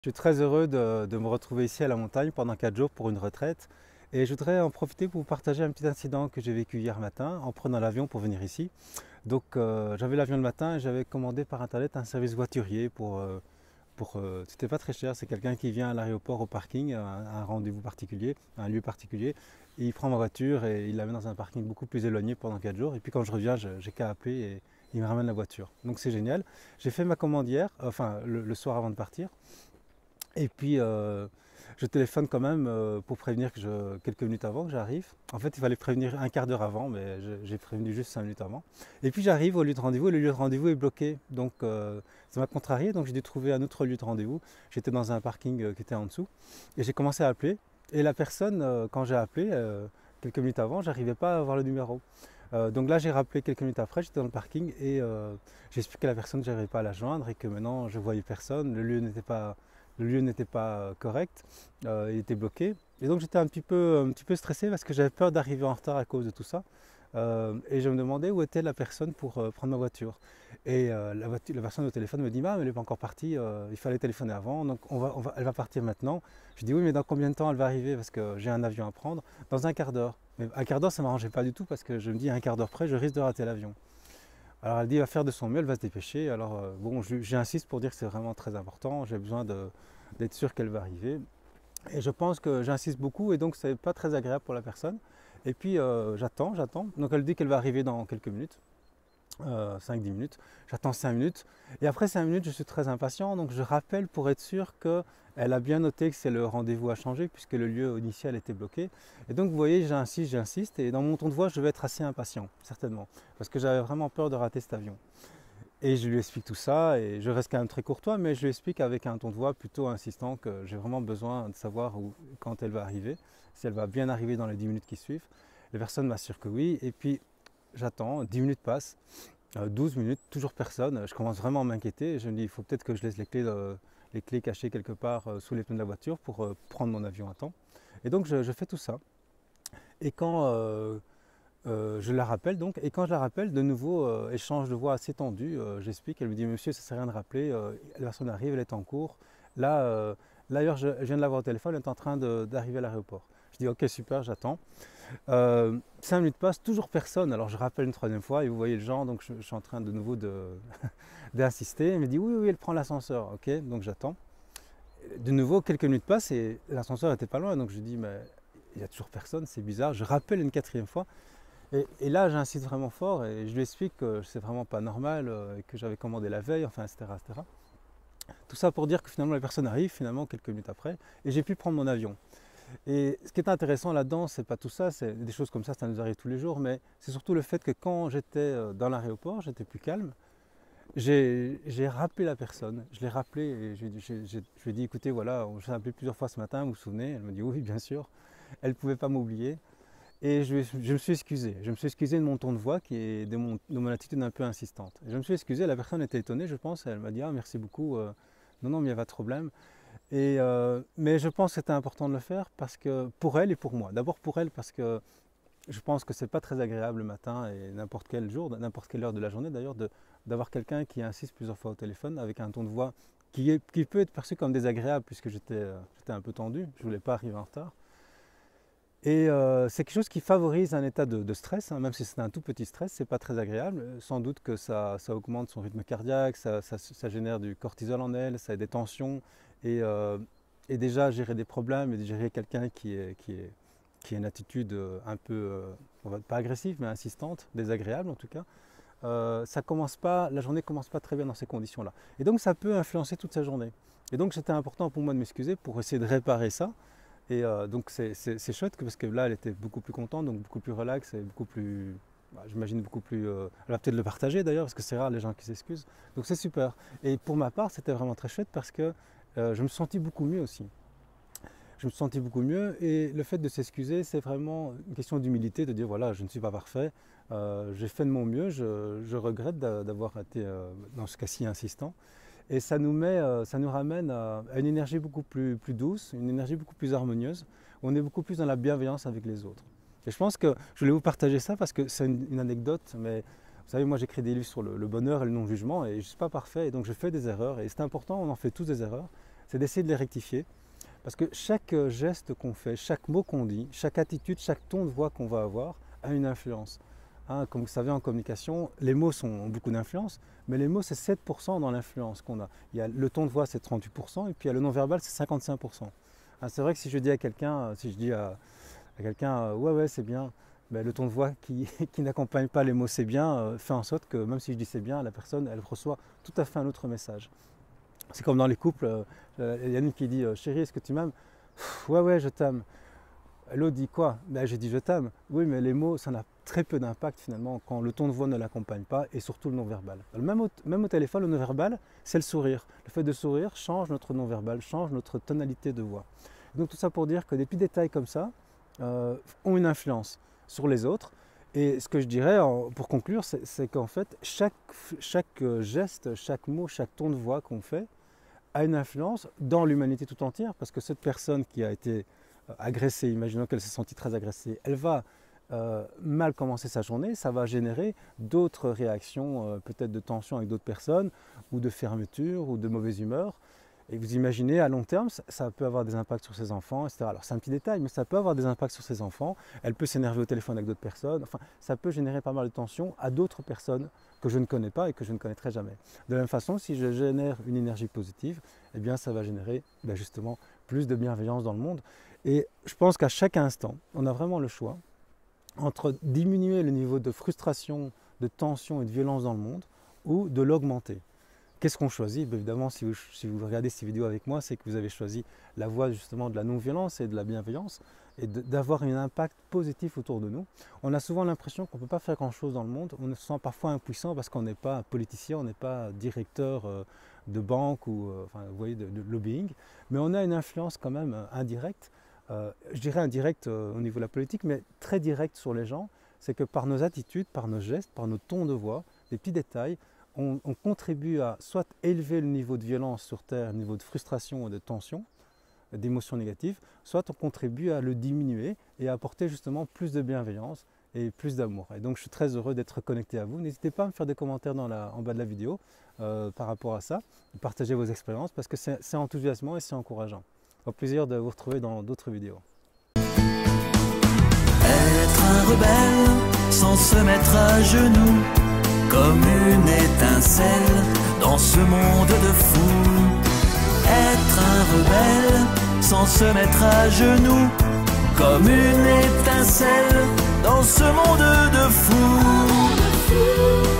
Je suis très heureux de me retrouver ici à la montagne pendant 4 jours pour une retraite et je voudrais en profiter pour vous partager un petit incident que j'ai vécu hier matin en prenant l'avion pour venir ici. Donc j'avais l'avion le matin et j'avais commandé par internet un service voiturier c'était pas très cher, c'est quelqu'un qui vient à l'aéroport au parking, un rendez-vous particulier, un lieu particulier, et il prend ma voiture et il la met dans un parking beaucoup plus éloigné pendant 4 jours et puis quand je reviens j'ai qu'à appeler et il me ramène la voiture. Donc c'est génial. J'ai fait ma commande hier, enfin le soir avant de partir. Et puis, je téléphone quand même pour prévenir quelques minutes avant que j'arrive. En fait, il fallait prévenir un quart d'heure avant, mais j'ai prévenu juste 5 minutes avant. Et puis j'arrive au lieu de rendez-vous et le lieu de rendez-vous est bloqué. Donc ça m'a contrarié, donc j'ai dû trouver un autre lieu de rendez-vous. J'étais dans un parking qui était en dessous et j'ai commencé à appeler. Et la personne, quand j'ai appelé, quelques minutes avant, j'arrivais pas à avoir le numéro. Donc là, j'ai rappelé quelques minutes après, j'étais dans le parking et j'ai expliqué à la personne que je n'arrivais pas à la joindre et que maintenant je voyais personne, le lieu n'était pas correct, il était bloqué. Et donc j'étais un petit peu stressé parce que j'avais peur d'arriver en retard à cause de tout ça. Et je me demandais où était la personne pour prendre ma voiture. Et la personne au téléphone me dit bah, mais elle n'est pas encore partie, il fallait téléphoner avant, donc elle va partir maintenant. Je dis oui, mais dans combien de temps elle va arriver parce que j'ai un avion à prendre? Dans un quart d'heure. Mais un quart d'heure, ça ne m'arrangeait pas du tout parce que je me dis à un quart d'heure près, je risque de rater l'avion. Alors elle dit, elle va faire de son mieux, elle va se dépêcher. Alors bon, j'insiste pour dire que c'est vraiment très important, j'ai besoin d'être sûr qu'elle va arriver. Et je pense que j'insiste beaucoup et donc c'est pas très agréable pour la personne. Et puis j'attends. Donc elle dit qu'elle va arriver dans quelques minutes. 5-10 minutes. J'attends 5 minutes. Et après 5 minutes, je suis très impatient. Donc je rappelle pour être sûr qu'elle a bien noté que c'est le rendez-vous à changer puisque le lieu initial était bloqué. Et donc vous voyez, j'insiste. Et dans mon ton de voix, je vais être assez impatient, certainement. Parce que j'avais vraiment peur de rater cet avion. Et je lui explique tout ça. Et je reste quand même très courtois, mais je lui explique avec un ton de voix plutôt insistant que j'ai vraiment besoin de savoir quand elle va arriver. Si elle va bien arriver dans les 10 minutes qui suivent. Les personnes m'assurent que oui. Et puis j'attends, 10 minutes passent. 12 minutes, toujours personne. Je commence vraiment à m'inquiéter. Je me dis, il faut peut-être que je laisse les clés cachées quelque part sous les pneus de la voiture pour prendre mon avion à temps. Et donc je fais tout ça. Et quand je la rappelle donc, et quand je la rappelle, de nouveau, échange de voix assez tendu, j'explique, elle me dit, monsieur, ça ne sert à rien de rappeler, la personne arrive, elle est en cours. Là, d'ailleurs, je viens de la voir au téléphone, elle est en train d'arriver à l'aéroport. Je dis, ok, super, j'attends. 5 minutes passent, toujours personne. Alors je rappelle une troisième fois et vous voyez le genre, donc je suis en train de nouveau d'insister. Elle me dit oui, oui, elle prend l'ascenseur. Ok, donc j'attends. De nouveau, quelques minutes passent et l'ascenseur n'était pas loin. Donc je dis mais il n'y a toujours personne, c'est bizarre. Je rappelle une quatrième fois. Et là, j'insiste vraiment fort et je lui explique que c'est vraiment pas normal, et que j'avais commandé la veille, enfin, etc., etc. Tout ça pour dire que finalement, la personne arrive, finalement, quelques minutes après, et j'ai pu prendre mon avion. Et ce qui est intéressant là-dedans, c'est pas tout ça, c'est des choses comme ça nous arrive tous les jours, mais c'est surtout le fait que quand j'étais dans l'aéroport, j'étais plus calme. J'ai rappelé la personne, je l'ai rappelé et je lui ai dit écoutez, voilà, on s'est appelé plusieurs fois ce matin, vous vous souvenez? Elle me dit oui, bien sûr. Elle ne pouvait pas m'oublier. Et je me suis excusé. Je me suis excusé de mon ton de voix qui est de mon attitude un peu insistante. Et je me suis excusé, la personne était étonnée, je pense, elle m'a dit ah, merci beaucoup, non, non, mais il n'y a pas de problème. Mais je pense que c'était important de le faire parce que pour elle et pour moi. D'abord pour elle parce que je pense que c'est pas très agréable le matin et n'importe quel jour, n'importe quelle heure de la journée d'ailleurs, d'avoir quelqu'un qui insiste plusieurs fois au téléphone avec un ton de voix qui peut être perçu comme désagréable puisque j'étais un peu tendu, je voulais pas arriver en retard. Et c'est quelque chose qui favorise un état de stress, hein, même si c'est un tout petit stress, c'est pas très agréable. Sans doute que ça augmente son rythme cardiaque, ça génère du cortisol en elle, ça a des tensions. Et, euh, et déjà, gérer des problèmes et gérer quelqu'un qui a une attitude un peu, pas agressive, mais insistante, désagréable en tout cas, la journée commence pas très bien dans ces conditions-là. Et donc, ça peut influencer toute sa journée. Et donc, c'était important pour moi de m'excuser pour essayer de réparer ça. Et donc c'est chouette parce que là elle était beaucoup plus contente, donc beaucoup plus relax et beaucoup plus, j'imagine beaucoup plus, elle va peut-être le partager d'ailleurs parce que c'est rare les gens qui s'excusent. Donc c'est super. Et pour ma part c'était vraiment très chouette parce que je me sentis beaucoup mieux aussi. Je me suis senti beaucoup mieux et le fait de s'excuser c'est vraiment une question d'humilité, de dire voilà je ne suis pas parfait, j'ai fait de mon mieux, je regrette d'avoir été dans ce cas-ci insistant. Et ça nous ramène à une énergie beaucoup plus douce, une énergie beaucoup plus harmonieuse. On est beaucoup plus dans la bienveillance avec les autres. Et je pense que je voulais vous partager ça parce que c'est une anecdote, mais vous savez, moi j'écris des livres sur le bonheur et le non-jugement et je ne suis pas parfait et donc je fais des erreurs et c'est important, on en fait tous des erreurs. c'est d'essayer de les rectifier. Parce que chaque geste qu'on fait, chaque mot qu'on dit, chaque attitude, chaque ton de voix qu'on va avoir a une influence. Hein, comme vous savez, en communication, les mots ont beaucoup d'influence, mais les mots, c'est 7% dans l'influence qu'on a. Il y a le ton de voix, c'est 38%, et puis il y a le non-verbal, c'est 55%. Hein, c'est vrai que si je dis à quelqu'un, ouais, c'est bien, ben, le ton de voix qui n'accompagne pas les mots c'est bien, fait en sorte que même si je dis c'est bien, la personne, elle reçoit tout à fait un autre message. C'est comme dans les couples, il y en a une qui dit chérie, est-ce que tu m'aimes? Ouais, je t'aime. L'autre dit quoi? Ben, j'ai dit je t'aime. Oui, mais les mots, ça n'a très peu d'impact finalement quand le ton de voix ne l'accompagne pas et surtout le non-verbal. Même au téléphone, le non-verbal, c'est le sourire. Le fait de sourire change notre non-verbal, change notre tonalité de voix. Donc tout ça pour dire que des petits détails comme ça ont une influence sur les autres. Et ce que je dirais pour conclure, c'est qu'en fait, chaque geste, chaque mot, chaque ton de voix qu'on fait a une influence dans l'humanité tout entière, parce que cette personne qui a été agressée, imaginons qu'elle s'est sentie très agressée, elle va mal commencer sa journée, ça va générer d'autres réactions, peut-être de tension avec d'autres personnes, ou de fermeture, ou de mauvaise humeur. Et vous imaginez, à long terme, ça peut avoir des impacts sur ses enfants, etc. Alors c'est un petit détail, mais ça peut avoir des impacts sur ses enfants. Elle peut s'énerver au téléphone avec d'autres personnes. Enfin, ça peut générer pas mal de tensions à d'autres personnes que je ne connais pas et que je ne connaîtrai jamais. De la même façon, si je génère une énergie positive, eh bien ça va générer justement plus de bienveillance dans le monde. Et je pense qu'à chaque instant, on a vraiment le choix entre diminuer le niveau de frustration, de tension et de violence dans le monde ou de l'augmenter. Qu'est-ce qu'on choisit? Évidemment, si vous regardez ces vidéos avec moi, c'est que vous avez choisi la voie justement de la non-violence et de la bienveillance et d'avoir un impact positif autour de nous. On a souvent l'impression qu'on ne peut pas faire grand-chose dans le monde. On se sent parfois impuissant parce qu'on n'est pas politicien, on n'est pas directeur de banque ou vous voyez, de lobbying. Mais on a une influence quand même indirecte, je dirais indirecte au niveau de la politique, mais très directe sur les gens. C'est que par nos attitudes, par nos gestes, par nos tons de voix, des petits détails, on contribue à soit élever le niveau de violence sur Terre, le niveau de frustration et de tension, d'émotions négatives, soit on contribue à le diminuer et à apporter justement plus de bienveillance et plus d'amour. Et donc je suis très heureux d'être connecté à vous. N'hésitez pas à me faire des commentaires en bas de la vidéo par rapport à ça, partagez vos expériences parce que c'est enthousiasmant et c'est encourageant. Au plaisir de vous retrouver dans d'autres vidéos. Être un rebelle sans se mettre à genoux, comme une étincelle dans ce monde de fous. Être un rebelle sans se mettre à genoux, comme une étincelle dans ce monde de fous.